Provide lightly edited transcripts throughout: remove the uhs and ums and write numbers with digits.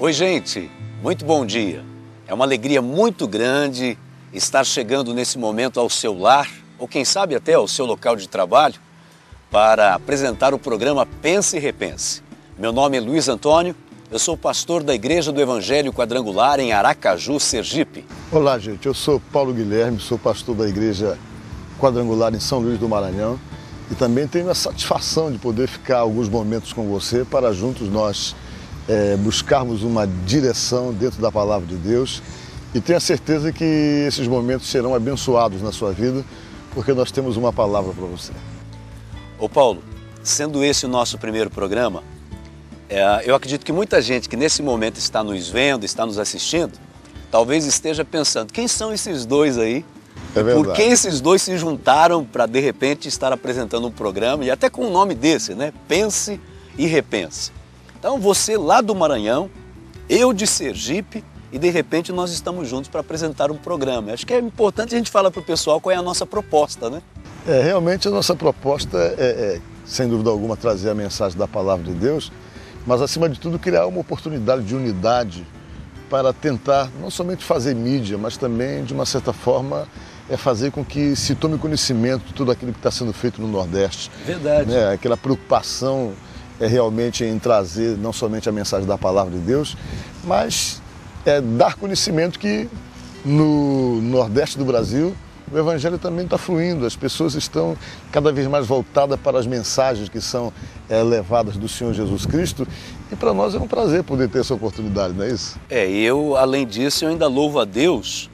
Oi, gente, muito bom dia. É uma alegria muito grande estar chegando nesse momento ao seu lar, ou quem sabe até ao seu local de trabalho, para apresentar o programa Pense e Repense. Meu nome é Luiz Antônio, eu sou pastor da Igreja do Evangelho Quadrangular em Aracaju, Sergipe. Olá, gente, eu sou Paulo Guilherme, sou pastor da Igreja Quadrangular em São Luís do Maranhão e também tenho a satisfação de poder ficar alguns momentos com você para juntos nós buscarmos uma direção dentro da Palavra de Deus, e tenho a certeza que esses momentos serão abençoados na sua vida, porque nós temos uma palavra para você. Ô Paulo, sendo esse o nosso primeiro programa, eu acredito que muita gente que nesse momento está nos vendo, está nos assistindo, talvez esteja pensando, quem são esses dois aí? É verdade. Por que esses dois se juntaram para de repente estar apresentando um programa, e até com um nome desse, né? Pense e Repense. Então você lá do Maranhão, eu de Sergipe, e de repente nós estamos juntos para apresentar um programa. Acho que é importante a gente falar para o pessoal qual é a nossa proposta, né? Realmente a nossa proposta sem dúvida alguma, trazer a mensagem da Palavra de Deus, mas acima de tudo criar uma oportunidade de unidade para tentar não somente fazer mídia, mas também de uma certa forma fazer com que se tome conhecimento de tudo aquilo que está sendo feito no Nordeste. Verdade. Aquela preocupação realmente em trazer não somente a mensagem da Palavra de Deus, mas dar conhecimento que no Nordeste do Brasil o Evangelho também está fluindo, as pessoas estão cada vez mais voltadas para as mensagens que são levadas do Senhor Jesus Cristo, e para nós é um prazer poder ter essa oportunidade, não é isso? Além disso, eu ainda louvo a Deus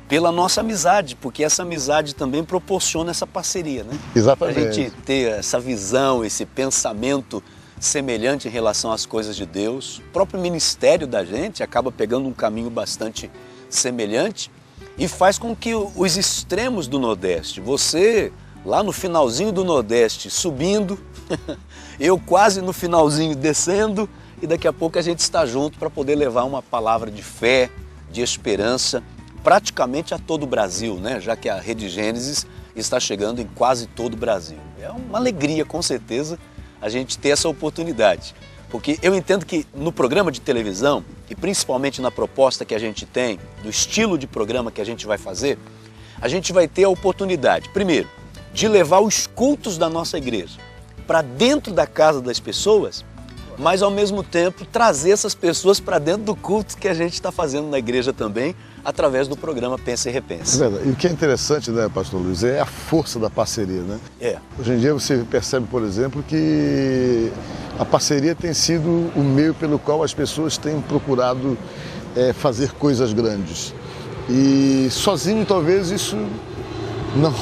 pela nossa amizade, porque essa amizade também proporciona essa parceria, né? Exatamente. A gente ter essa visão, esse pensamento semelhante em relação às coisas de Deus. O próprio ministério da gente acaba pegando um caminho bastante semelhante e faz com que os extremos do Nordeste, você lá no finalzinho do Nordeste subindo, eu quase no finalzinho descendo, e daqui a pouco a gente está junto para poder levar uma palavra de fé, de esperança, praticamente a todo o Brasil, né? Já que a Rede Gênesis está chegando em quase todo o Brasil. É uma alegria, com certeza, a gente ter essa oportunidade. Porque eu entendo que no programa de televisão, e principalmente na proposta que a gente tem, do estilo de programa que a gente vai fazer, a gente vai ter a oportunidade, primeiro, de levar os cultos da nossa igreja para dentro da casa das pessoas, mas ao mesmo tempo trazer essas pessoas para dentro do culto que a gente está fazendo na igreja também, através do programa Pense e Repense. É verdade. E o que é interessante, né, pastor Luiz, é a força da parceria, né? Hoje em dia você percebe, por exemplo, que a parceria tem sido o meio pelo qual as pessoas têm procurado fazer coisas grandes. E sozinho talvez isso não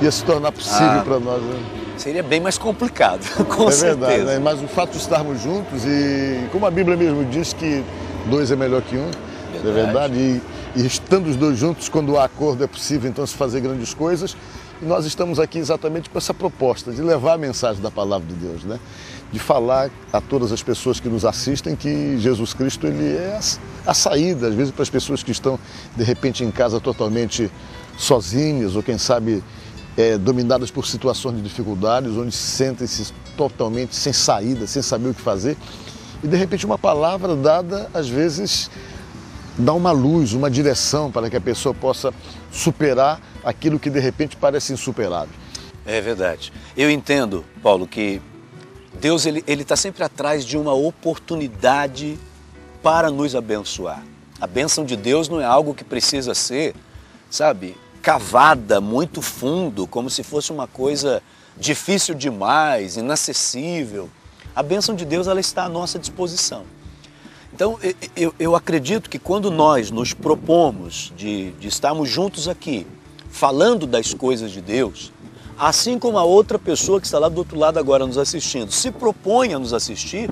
ia se tornar possível para nós, né? Seria bem mais complicado, com certeza. É verdade, né? Mas o fato de estarmos juntos, e como a Bíblia mesmo diz que dois é melhor que um, é verdade, e estando os dois juntos, quando há acordo, é possível então se fazer grandes coisas. E nós estamos aqui exatamente com essa proposta de levar a mensagem da Palavra de Deus, né? De falar a todas as pessoas que nos assistem que Jesus Cristo, ele é a saída, às vezes para as pessoas que estão de repente em casa totalmente sozinhas, ou quem sabe dominadas por situações de dificuldades, onde sentem-se totalmente sem saída, sem saber o que fazer, e de repente uma palavra dada às vezes dá uma luz, uma direção para que a pessoa possa superar aquilo que de repente parece insuperável. É verdade. Eu entendo, Paulo, que Deus ele está sempre atrás de uma oportunidade para nos abençoar. A bênção de Deus não é algo que precisa ser, sabe, cavada muito fundo, como se fosse uma coisa difícil demais, inacessível. A bênção de Deus, ela está à nossa disposição. Então, eu acredito que quando nós nos propomos de estarmos juntos aqui, falando das coisas de Deus, assim como a outra pessoa que está lá do outro lado agora nos assistindo, se propõe a nos assistir,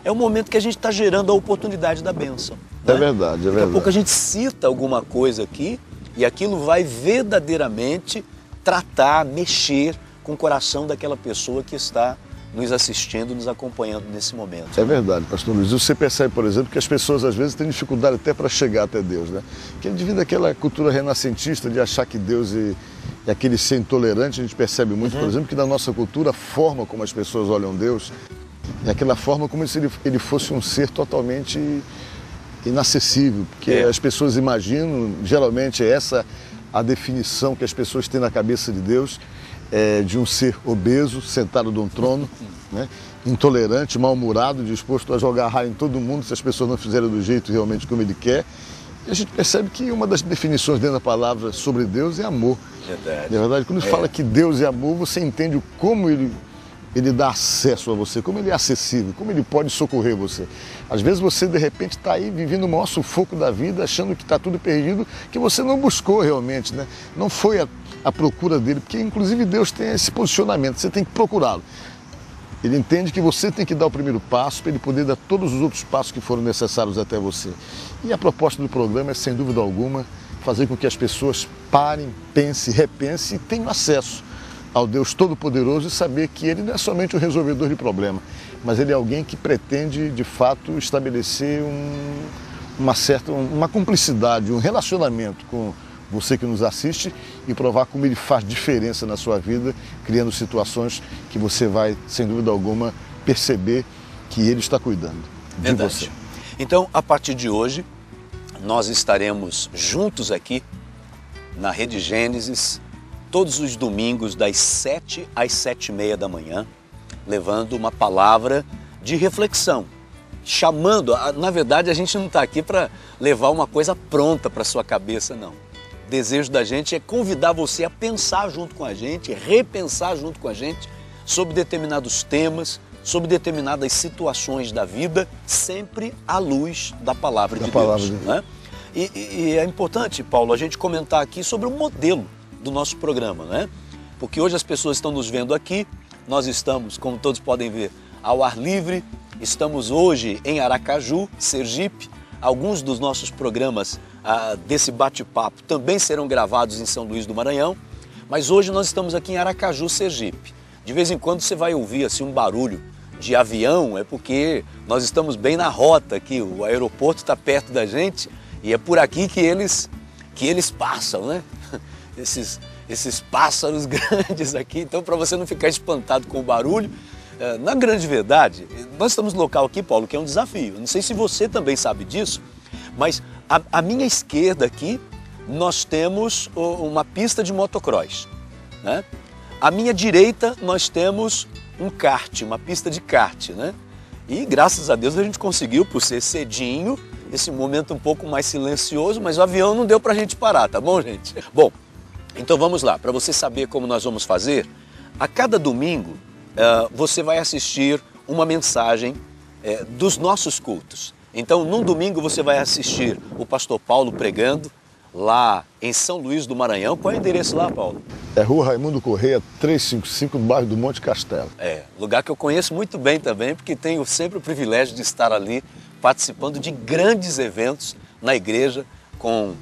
é o momento que a gente está gerando a oportunidade da bênção. É verdade, é verdade. Daqui a pouco a gente cita alguma coisa aqui e aquilo vai verdadeiramente tratar, mexer com o coração daquela pessoa que está nos assistindo, nos acompanhando nesse momento. É verdade, pastor Luiz. Você percebe, por exemplo, que as pessoas às vezes têm dificuldade até para chegar até Deus, né? Que devido àquela cultura renascentista de achar que Deus é aquele ser intolerante, a gente percebe muito, por exemplo, que na nossa cultura a forma como as pessoas olham Deus É aquela forma como se ele fosse um ser totalmente inacessível, porque as pessoas imaginam, geralmente é essa a definição que as pessoas têm na cabeça de Deus, de um ser obeso, sentado num trono, né? Intolerante, mal-humorado, disposto a jogar raio em todo mundo se as pessoas não fizerem do jeito realmente como ele quer. E a gente percebe que uma das definições dentro da palavra sobre Deus é amor. Verdade. Na verdade, quando fala que Deus é amor, você entende como ele dá acesso a você, como ele é acessível, como ele pode socorrer você. Às vezes você, de repente, está aí vivendo o maior sufoco da vida, achando que está tudo perdido, que você não buscou realmente, né? Não foi a procura dele, porque inclusive Deus tem esse posicionamento, você tem que procurá-lo. Ele entende que você tem que dar o primeiro passo para ele poder dar todos os outros passos que foram necessários até você. E a proposta do programa é, sem dúvida alguma, fazer com que as pessoas parem, pensem, repensem e tenham acesso ao Deus Todo-Poderoso e saber que Ele não é somente um resolvedor de problema, mas Ele é alguém que pretende, de fato, estabelecer uma cumplicidade, um relacionamento com você que nos assiste e provar como Ele faz diferença na sua vida, criando situações que você vai, sem dúvida alguma, perceber que Ele está cuidando de você. Então, a partir de hoje, nós estaremos juntos aqui na Rede Gênesis, todos os domingos das 7 às 7h30 da manhã, levando uma palavra de reflexão, chamando, na verdade a gente não está aqui para levar uma coisa pronta para a sua cabeça, não. O desejo da gente é convidar você a pensar junto com a gente, repensar junto com a gente sobre determinados temas, sobre determinadas situações da vida, sempre à luz da palavra de Deus. Né? E é importante, Paulo, a gente comentar aqui sobre o modelo do nosso programa, né? Porque hoje as pessoas estão nos vendo aqui, nós estamos, como todos podem ver, ao ar livre, estamos hoje em Aracaju, Sergipe. Alguns dos nossos programas desse bate-papo também serão gravados em São Luís do Maranhão, mas hoje nós estamos aqui em Aracaju, Sergipe. De vez em quando você vai ouvir assim um barulho de avião, é porque nós estamos bem na rota aqui, o aeroporto está perto da gente e é por aqui que eles passam, né? Esses pássaros grandes aqui, então para você não ficar espantado com o barulho, na grande verdade, nós estamos no local aqui, Paulo, que é um desafio. Não sei se você também sabe disso, mas à minha esquerda aqui nós temos uma pista de motocross, né? À minha direita nós temos um kart, uma pista de kart, né? E graças a Deus a gente conseguiu, por ser cedinho, esse momento um pouco mais silencioso, mas o avião não deu pra gente parar, tá bom, gente? Bom, então vamos lá, para você saber como nós vamos fazer, a cada domingo você vai assistir uma mensagem dos nossos cultos. Então, num domingo você vai assistir o pastor Paulo pregando lá em São Luís do Maranhão. Qual é o endereço lá, Paulo? É Rua Raimundo Correia, 355, no bairro do Monte Castelo. Lugar que eu conheço muito bem também, porque tenho sempre o privilégio de estar ali participando de grandes eventos na igreja com...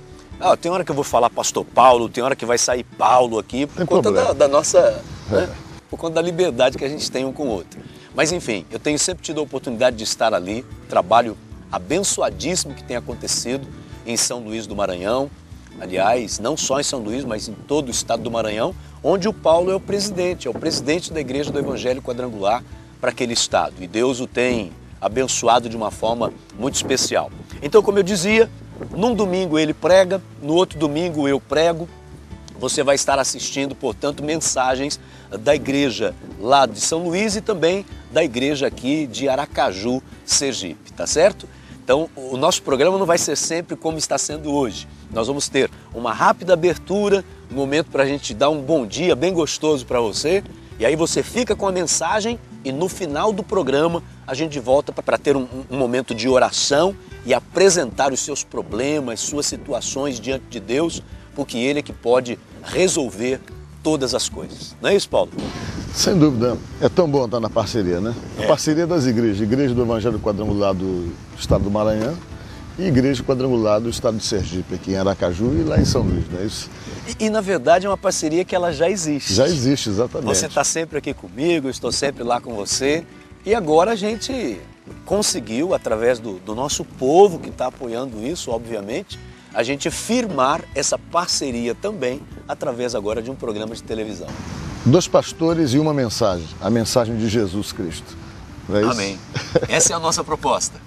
tem hora que eu vou falar pastor Paulo, tem hora que vai sair Paulo aqui, por conta da nossa... Né, por conta da liberdade que a gente tem um com o outro. Mas enfim, eu tenho sempre tido a oportunidade de estar ali, trabalho abençoadíssimo que tem acontecido em São Luís do Maranhão, aliás, não só em São Luís, mas em todo o estado do Maranhão, onde o Paulo é o presidente da Igreja do Evangelho Quadrangular para aquele estado. E Deus o tem abençoado de uma forma muito especial. Então, como eu dizia, num domingo ele prega, no outro domingo eu prego. Você vai estar assistindo, portanto, mensagens da igreja lá de São Luís e também da igreja aqui de Aracaju, Sergipe, tá certo? Então, o nosso programa não vai ser sempre como está sendo hoje. Nós vamos ter uma rápida abertura, um momento para a gente dar um bom dia bem gostoso para você. E aí você fica com a mensagem e no final do programa a gente volta para ter um momento de oração e apresentar os seus problemas, suas situações diante de Deus, porque Ele é que pode resolver todas as coisas. Não é isso, Paulo? Sem dúvida. É tão bom estar na parceria, né? A parceria das igrejas. Igreja do Evangelho Quadrangular do Estado do Maranhão e Igreja Quadrangular do Estado de Sergipe, aqui em Aracaju e lá em São Luís, não é isso? E na verdade é uma parceria que ela já existe. Já existe, exatamente. Você está sempre aqui comigo, eu estou sempre lá com você. E agora a gente conseguiu, através do nosso povo que está apoiando isso, obviamente, a gente firmar essa parceria também através agora de um programa de televisão. 2 pastores e uma mensagem, a mensagem de Jesus Cristo. Não é isso? Amém. Essa é a nossa proposta.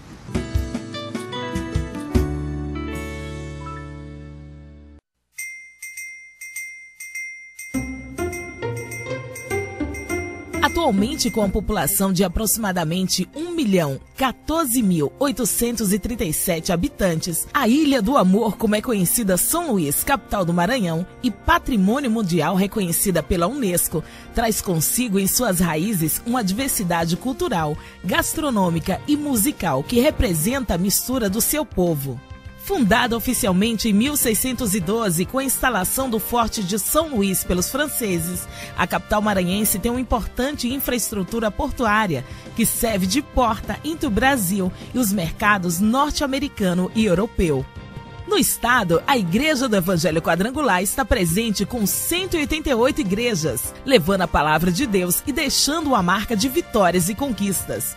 Atualmente, com a população de aproximadamente 1.014.837 habitantes, a Ilha do Amor, como é conhecida São Luís, capital do Maranhão, e Patrimônio Mundial reconhecida pela Unesco, traz consigo em suas raízes uma diversidade cultural, gastronômica e musical que representa a mistura do seu povo. Fundada oficialmente em 1612 com a instalação do Forte de São Luís pelos franceses, a capital maranhense tem uma importante infraestrutura portuária que serve de porta entre o Brasil e os mercados norte-americano e europeu. No estado, a Igreja do Evangelho Quadrangular está presente com 188 igrejas, levando a palavra de Deus e deixando uma marca de vitórias e conquistas.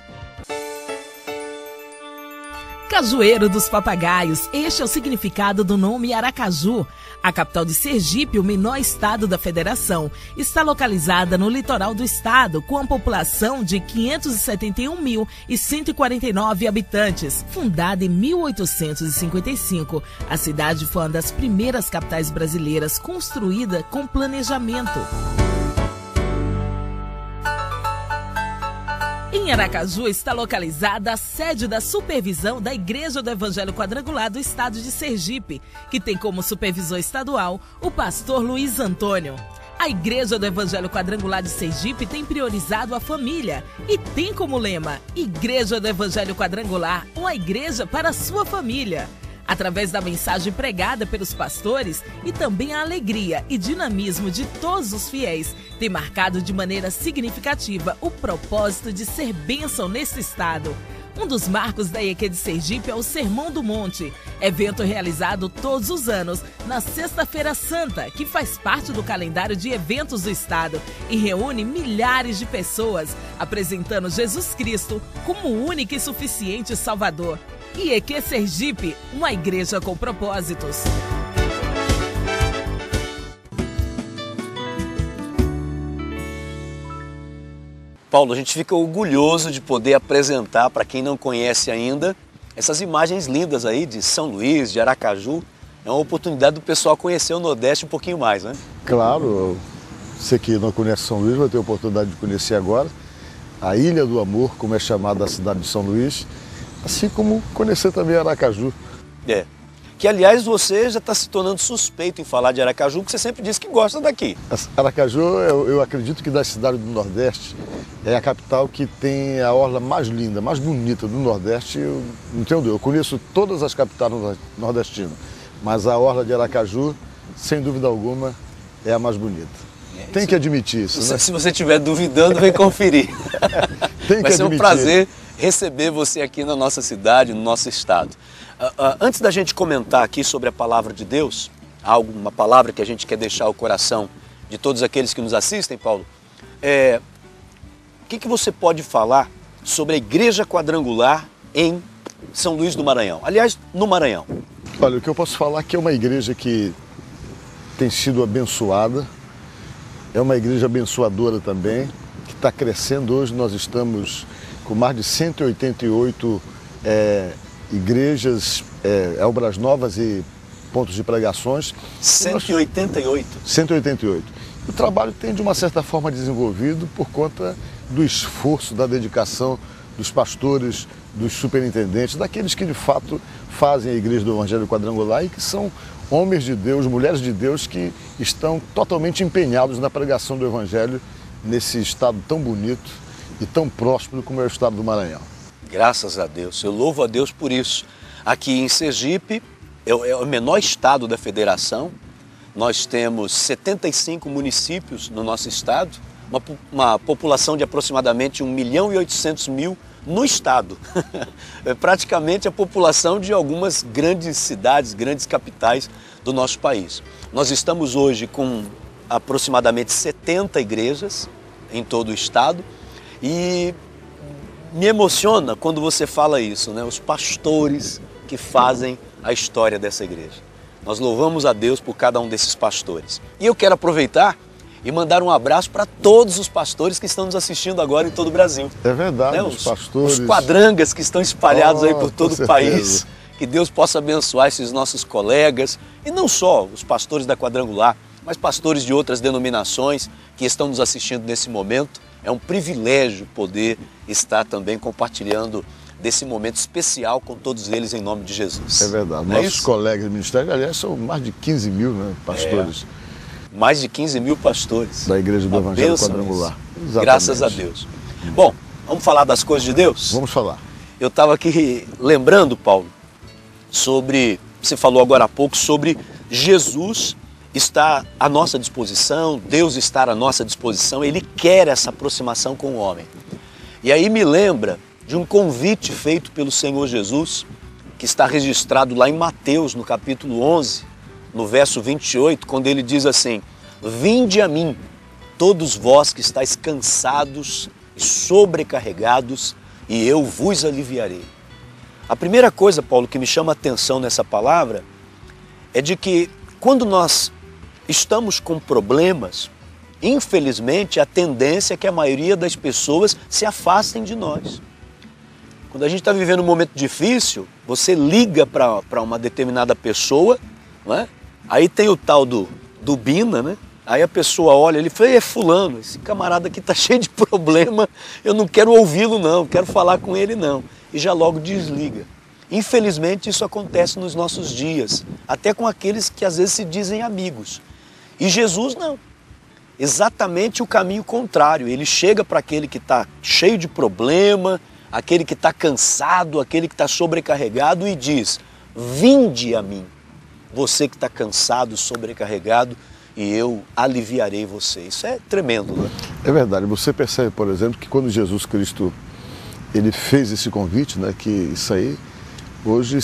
Cajueiro dos Papagaios, este é o significado do nome Aracaju. A capital de Sergipe, o menor estado da federação, está localizada no litoral do estado, com a população de 571.149 habitantes. Fundada em 1855, a cidade foi uma das primeiras capitais brasileiras construída com planejamento. Em Aracaju está localizada a sede da supervisão da Igreja do Evangelho Quadrangular do estado de Sergipe, que tem como supervisor estadual o pastor Luiz Antônio. A Igreja do Evangelho Quadrangular de Sergipe tem priorizado a família e tem como lema: Igreja do Evangelho Quadrangular, uma igreja para a sua família. Através da mensagem pregada pelos pastores e também a alegria e dinamismo de todos os fiéis, tem marcado de maneira significativa o propósito de ser bênção nesse estado. Um dos marcos da IEQ de Sergipe é o Sermão do Monte, evento realizado todos os anos na Sexta-feira Santa, que faz parte do calendário de eventos do estado e reúne milhares de pessoas, apresentando Jesus Cristo como o único e suficiente Salvador. IEQ Sergipe, uma igreja com propósitos. Paulo, a gente fica orgulhoso de poder apresentar para quem não conhece ainda essas imagens lindas aí de São Luís, de Aracaju. É uma oportunidade do pessoal conhecer o Nordeste um pouquinho mais, né? Claro, você que não conhece São Luís vai ter a oportunidade de conhecer agora a Ilha do Amor, como é chamada a cidade de São Luís, assim como conhecer também Aracaju. É. Que, aliás, você já está se tornando suspeito em falar de Aracaju, porque você sempre disse que gosta daqui. Aracaju, eu acredito que das cidades do Nordeste, é a capital que tem a orla mais linda, mais bonita do Nordeste. Eu não tenho dúvida, eu conheço todas as capitais nordestinas, mas a orla de Aracaju, sem dúvida alguma, é a mais bonita. Tem que admitir isso, né? Se você estiver duvidando, vem conferir. Vai ser um prazer receber você aqui na nossa cidade, no nosso estado. Antes da gente comentar aqui sobre a palavra de Deus, uma palavra que a gente quer deixar ao coração de todos aqueles que nos assistem, Paulo, o que você pode falar sobre a Igreja Quadrangular em São Luís do Maranhão? Aliás, no Maranhão. Olha, o que eu posso falar é que é uma igreja que tem sido abençoada, é uma igreja abençoadora também, que está crescendo. Hoje nós estamos com mais de 188 igrejas, obras novas e pontos de pregações. 188? 188. O trabalho tem, de uma certa forma, desenvolvido por conta do esforço, da dedicação dos pastores, dos superintendentes, daqueles que, de fato, fazem a Igreja do Evangelho Quadrangular e que são homens de Deus, mulheres de Deus que estão totalmente empenhados na pregação do Evangelho nesse estado tão bonito e tão próspero como é o estado do Maranhão. Graças a Deus, eu louvo a Deus por isso. Aqui em Sergipe, é o menor estado da federação, nós temos 75 municípios no nosso estado, uma população de aproximadamente 1.800.000 no estado. É praticamente a população de algumas grandes cidades, grandes capitais do nosso país. Nós estamos hoje com aproximadamente 70 igrejas em todo o estado e me emociona quando você fala isso, né? Os pastores que fazem a história dessa igreja. Nós louvamos a Deus por cada um desses pastores. E eu quero aproveitar e mandar um abraço para todos os pastores que estão nos assistindo agora em todo o Brasil. É verdade, né? os pastores. Os quadrangas que estão espalhados aí por todo o certeza. país. Que Deus possa abençoar esses nossos colegas, e não só os pastores da Quadrangular, mas pastores de outras denominações que estão nos assistindo nesse momento. É um privilégio poder estar também compartilhando desse momento especial com todos eles em nome de Jesus. É verdade. Não é Nossos isso? colegas de ministério, aliás, são mais de 15 mil, né, pastores Mais de 15 mil pastores. da Igreja do Uma Evangelho bênção Quadrangular. isso. Exatamente. Graças a Deus. Bom, vamos falar das coisas de Deus? Vamos falar. Eu estava aqui lembrando, Paulo, sobre, você falou agora há pouco, sobre Jesus estar à nossa disposição, Deus estar à nossa disposição, Ele quer essa aproximação com o homem. E aí me lembra de um convite feito pelo Senhor Jesus, que está registrado lá em Mateus, no capítulo 11, no verso 28, quando ele diz assim: vinde a mim, todos vós que estáis cansados e sobrecarregados, e eu vos aliviarei. A primeira coisa, Paulo, que me chama a atenção nessa palavra é de que quando nós estamos com problemas, infelizmente a tendência é que a maioria das pessoas se afastem de nós. Quando a gente está vivendo um momento difícil, você liga para uma determinada pessoa, não é? Aí tem o tal do Bina, né? Aí a pessoa olha, ele fala: é fulano, esse camarada aqui está cheio de problema, eu não quero ouvi-lo não quero falar com ele não. E já logo desliga. Infelizmente isso acontece nos nossos dias, até com aqueles que às vezes se dizem amigos. E Jesus não. Exatamente o caminho contrário. Ele chega para aquele que está cheio de problema, aquele que está cansado, aquele que está sobrecarregado e diz: vinde a mim, você que está cansado, sobrecarregado, e eu aliviarei você. Isso é tremendo, né? É verdade. Você percebe, por exemplo, que quando Jesus Cristo ele fez esse convite, né, que isso aí, hoje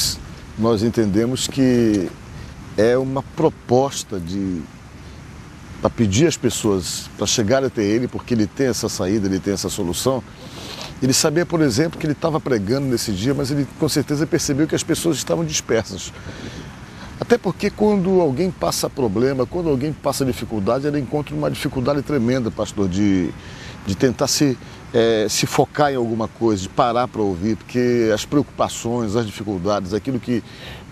nós entendemos que é uma proposta para pedir às pessoas para chegar até ele, porque ele tem essa saída, ele tem essa solução. Ele sabia, por exemplo, que ele estava pregando nesse dia, mas ele com certeza percebeu que as pessoas estavam dispersas. Até porque quando alguém passa problema, quando alguém passa dificuldade, ela encontra uma dificuldade tremenda, pastor, de tentar se focar em alguma coisa, de parar para ouvir, porque as preocupações, as dificuldades, aquilo que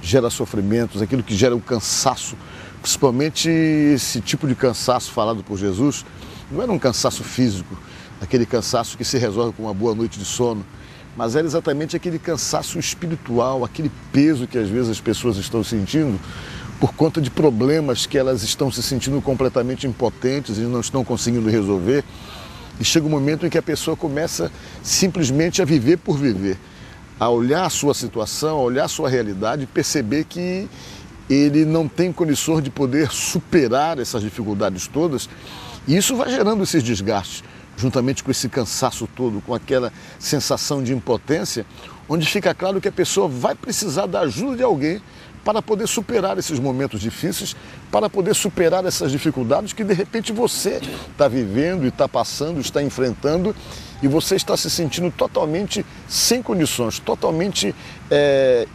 gera sofrimentos, aquilo que gera o cansaço, principalmente esse tipo de cansaço falado por Jesus, não era um cansaço físico, aquele cansaço que se resolve com uma boa noite de sono, mas era exatamente aquele cansaço espiritual, aquele peso que às vezes as pessoas estão sentindo por conta de problemas que elas estão se sentindo completamente impotentes e não estão conseguindo resolver. E chega um momento em que a pessoa começa simplesmente a viver por viver, a olhar a sua situação, a olhar a sua realidade e perceber que ele não tem condições de poder superar essas dificuldades todas. E isso vai gerando esses desgastes, juntamente com esse cansaço todo, com aquela sensação de impotência, onde fica claro que a pessoa vai precisar da ajuda de alguém para poder superar esses momentos difíceis, para poder superar essas dificuldades que de repente você está vivendo e está passando, está enfrentando, e você está se sentindo totalmente sem condições, totalmente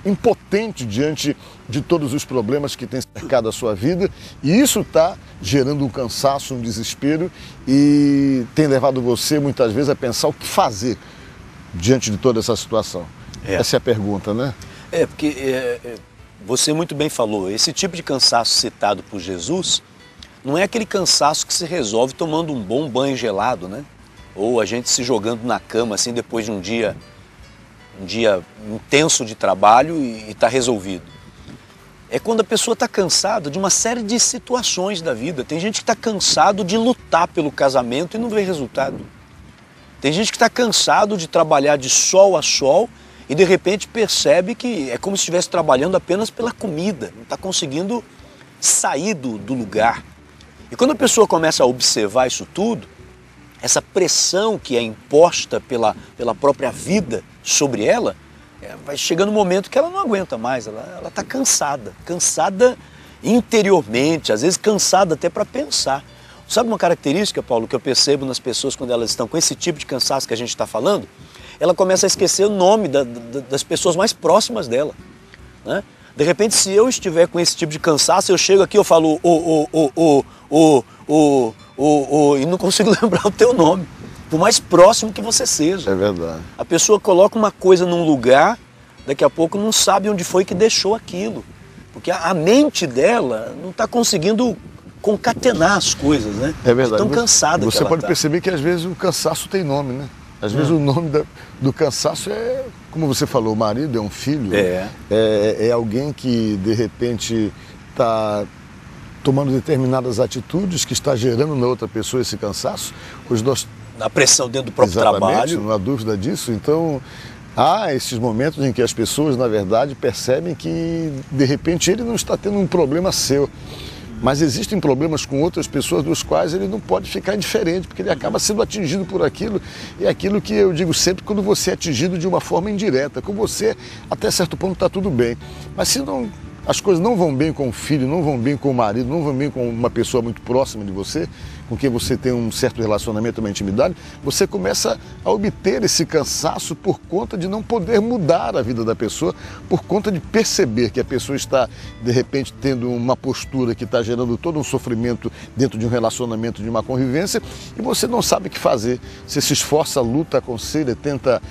impotente diante de todos os problemas que têm cercado a sua vida, e isso está gerando um cansaço, um desespero, e tem levado você muitas vezes a pensar o que fazer diante de toda essa situação. Essa é a pergunta, né? Porque você muito bem falou, esse tipo de cansaço citado por Jesus não é aquele cansaço que se resolve tomando um bom banho gelado, né? Ou a gente se jogando na cama assim depois de um dia intenso de trabalho e está resolvido. É quando a pessoa está cansada de uma série de situações da vida. Tem gente que está cansado de lutar pelo casamento e não vê resultado. Tem gente que está cansado de trabalhar de sol a sol e de repente percebe que é como se estivesse trabalhando apenas pela comida, não está conseguindo sair do lugar. E quando a pessoa começa a observar isso tudo, essa pressão que é imposta pela própria vida sobre ela, vai chegando um momento que ela não aguenta mais, ela está cansada interiormente, às vezes cansada até para pensar. Sabe uma característica, Paulo, que eu percebo nas pessoas quando elas estão com esse tipo de cansaço que a gente está falando? Ela começa a esquecer o nome das pessoas mais próximas dela, né? De repente, se eu estiver com esse tipo de cansaço, eu chego aqui e eu falo, e não consigo lembrar o teu nome, por mais próximo que você seja. É verdade. A pessoa coloca uma coisa num lugar, daqui a pouco não sabe onde foi que deixou aquilo, porque a mente dela não está conseguindo concatenar as coisas, né? É verdade. Tão cansada que você ela pode tá. perceber que às vezes o cansaço tem nome, né? Às vezes o nome do cansaço é, como você falou, o marido, é um filho, é alguém que de repente está tomando determinadas atitudes que está gerando na outra pessoa esse cansaço. A pressão dentro do próprio trabalho. Não há dúvida disso. Então, há esses momentos em que as pessoas, na verdade, percebem que, de repente, ele não está tendo um problema seu. Mas existem problemas com outras pessoas dos quais ele não pode ficar indiferente, porque ele acaba sendo atingido por aquilo. E é aquilo que eu digo sempre, quando você é atingido de uma forma indireta. Com você, até certo ponto, está tudo bem. Mas se não... as coisas não vão bem com o filho, não vão bem com o marido, não vão bem com uma pessoa muito próxima de você, com quem você tem um certo relacionamento, uma intimidade, você começa a obter esse cansaço por conta de não poder mudar a vida da pessoa, por conta de perceber que a pessoa está, de repente, tendo uma postura que está gerando todo um sofrimento dentro de um relacionamento, de uma convivência, e você não sabe o que fazer. Você se esforça, luta, aconselha, tenta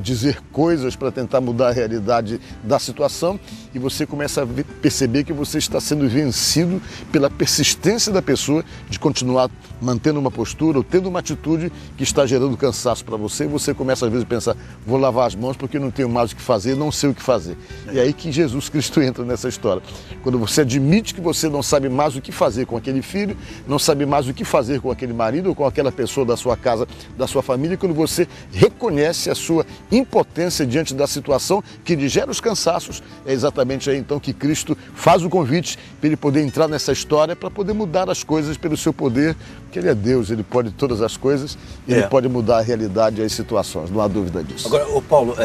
dizer coisas para tentar mudar a realidade da situação, e você começa a perceber que você está sendo vencido pela persistência da pessoa de continuar mantendo uma postura ou tendo uma atitude que está gerando cansaço para você, e você começa às vezes a pensar, vou lavar as mãos porque não tenho mais o que fazer, não sei o que fazer. E é aí que Jesus Cristo entra nessa história. Quando você admite que você não sabe mais o que fazer com aquele filho, não sabe mais o que fazer com aquele marido ou com aquela pessoa da sua casa, da sua família, quando você reconhece a sua impotência diante da situação que lhe gera os cansaços, é exatamente aí então que Cristo faz o convite para ele poder entrar nessa história, para poder mudar as coisas pelo seu poder, porque ele é Deus, ele pode todas as coisas, ele pode mudar a realidade e as situações, não há dúvida disso. Agora, Paulo,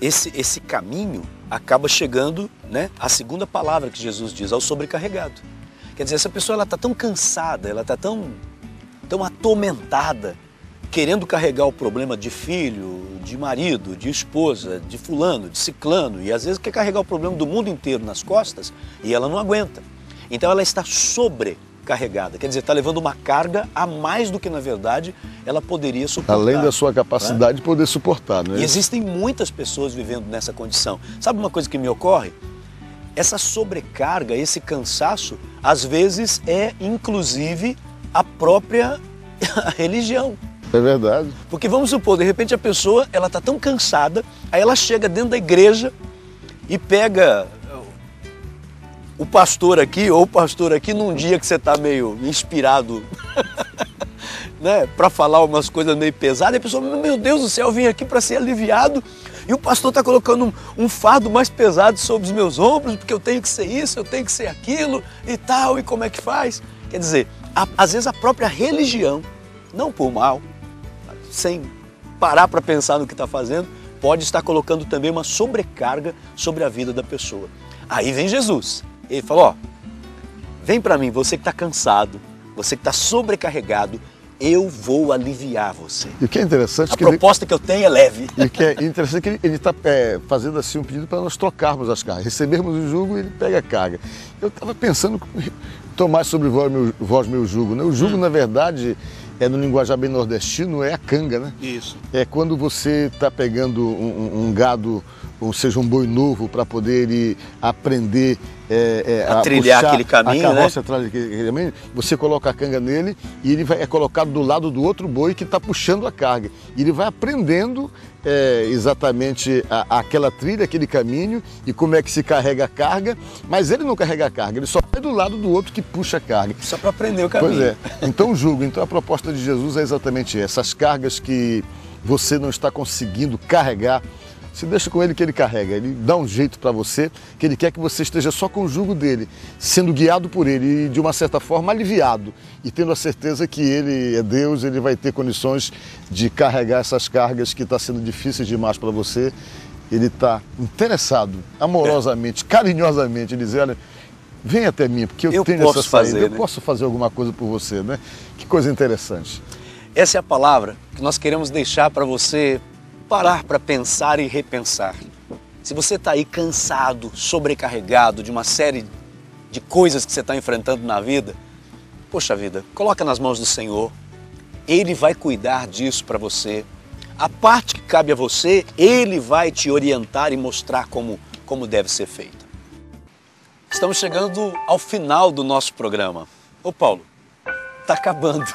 esse caminho acaba chegando, né, à segunda palavra que Jesus diz, ao sobrecarregado. Quer dizer, essa pessoa está tão cansada, ela está tão atormentada, querendo carregar o problema de filho, de marido, de esposa, de fulano, de ciclano, e às vezes quer carregar o problema do mundo inteiro nas costas e ela não aguenta. Então ela está sobrecarregada, quer dizer, está levando uma carga a mais do que na verdade ela poderia suportar. Além da sua capacidade de poder suportar, não é? E existem muitas pessoas vivendo nessa condição. Sabe uma coisa que me ocorre? Essa sobrecarga, esse cansaço, às vezes é inclusive a própria religião. É verdade. Porque vamos supor, de repente a pessoa ela está tão cansada, aí ela chega dentro da igreja e pega o pastor aqui ou o pastor aqui num dia que você está meio inspirado, né, para falar umas coisas meio pesadas, e a pessoa, meu Deus do céu, eu vim aqui para ser aliviado e o pastor está colocando um fardo mais pesado sobre os meus ombros, porque eu tenho que ser isso, eu tenho que ser aquilo e tal, e como é que faz? Quer dizer, às vezes a própria religião, não por mal, sem parar para pensar no que está fazendo, pode estar colocando também uma sobrecarga sobre a vida da pessoa. Aí vem Jesus, ele fala, vem para mim, você que está cansado, você que está sobrecarregado, eu vou aliviar você. E o que é interessante... A proposta que eu tenho é leve. E o que é interessante é que ele está fazendo assim um pedido para nós trocarmos as cargas, recebermos o jugo e ele pega a carga. Eu estava pensando, tomar sobre vós meu jugo, né? O jugo, na verdade... no linguajar bem nordestino, é a canga, né? Isso. É quando você está pegando um gado, ou seja, um boi novo, para poder ele aprender a trilhar aquele caminho, a carroça, né? Aquele caminho, você coloca a canga nele e ele é colocado do lado do outro boi que está puxando a carga. E ele vai aprendendo exatamente aquela trilha, aquele caminho e como é que se carrega a carga, mas ele não carrega a carga, ele só vai do lado do outro que puxa a carga. Só para aprender o caminho. Pois é. Então o jugo, então a proposta de Jesus é exatamente essa. Essas cargas que você não está conseguindo carregar, se deixa com ele que ele carrega, ele dá um jeito para você, que ele quer que você esteja só com o jugo dele, sendo guiado por ele e de uma certa forma aliviado e tendo a certeza que ele é Deus, ele vai ter condições de carregar essas cargas que estão sendo difíceis demais para você. Ele está interessado, amorosamente, carinhosamente, em dizer, olha, vem até mim, porque eu tenho essa saída, eu posso fazer alguma coisa por você, né? Que coisa interessante. Essa é a palavra que nós queremos deixar para você parar para pensar e repensar. Se você está aí cansado, sobrecarregado de uma série de coisas que você está enfrentando na vida, poxa vida, coloca nas mãos do Senhor. Ele vai cuidar disso para você. A parte que cabe a você, Ele vai te orientar e mostrar como deve ser feita. Estamos chegando ao final do nosso programa. Ô Paulo, está acabando.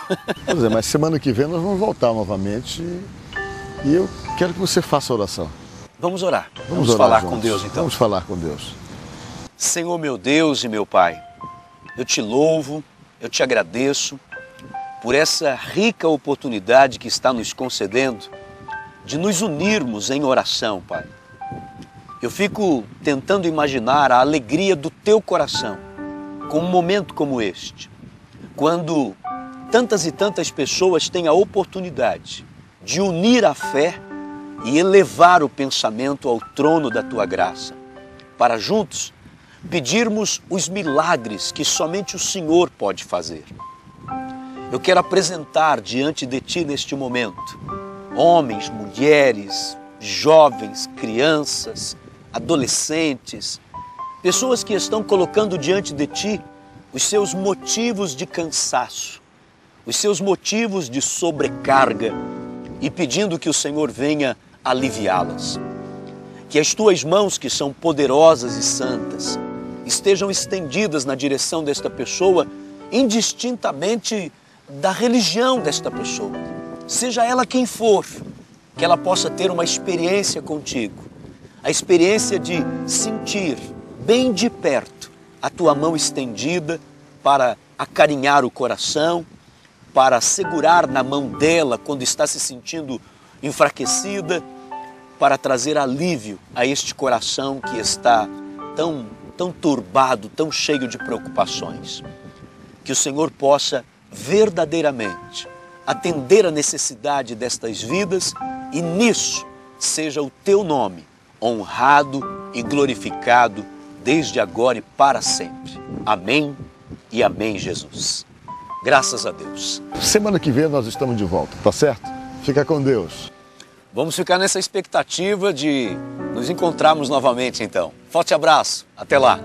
Pois é, mas semana que vem nós vamos voltar novamente e eu quero que você faça a oração. Vamos orar. Vamos Vamos falar juntos. com Deus então. Vamos falar com Deus. Senhor meu Deus e meu Pai, eu te louvo, eu te agradeço por essa rica oportunidade que está nos concedendo de nos unirmos em oração, Pai. Eu fico tentando imaginar a alegria do teu coração com um momento como este, quando tantas e tantas pessoas têm a oportunidade de unir a fé e elevar o pensamento ao trono da tua graça, para juntos pedirmos os milagres que somente o Senhor pode fazer. Eu quero apresentar diante de ti neste momento homens, mulheres, jovens, crianças, adolescentes, pessoas que estão colocando diante de ti os seus motivos de cansaço, os seus motivos de sobrecarga e pedindo que o Senhor venha aliviá-las. Que as tuas mãos, que são poderosas e santas, estejam estendidas na direção desta pessoa, indistintamente da religião desta pessoa. Seja ela quem for, que ela possa ter uma experiência contigo, a experiência de sentir bem de perto a tua mão estendida para acarinhar o coração, para segurar na mão dela quando está se sentindo enfraquecida, para trazer alívio a este coração que está tão turbado, tão cheio de preocupações. Que o Senhor possa verdadeiramente atender a necessidade destas vidas e nisso seja o teu nome honrado e glorificado desde agora e para sempre. Amém e amém, Jesus. Graças a Deus. Semana que vem nós estamos de volta, tá certo? Fica com Deus. Vamos ficar nessa expectativa de nos encontrarmos novamente então. Forte abraço, até lá.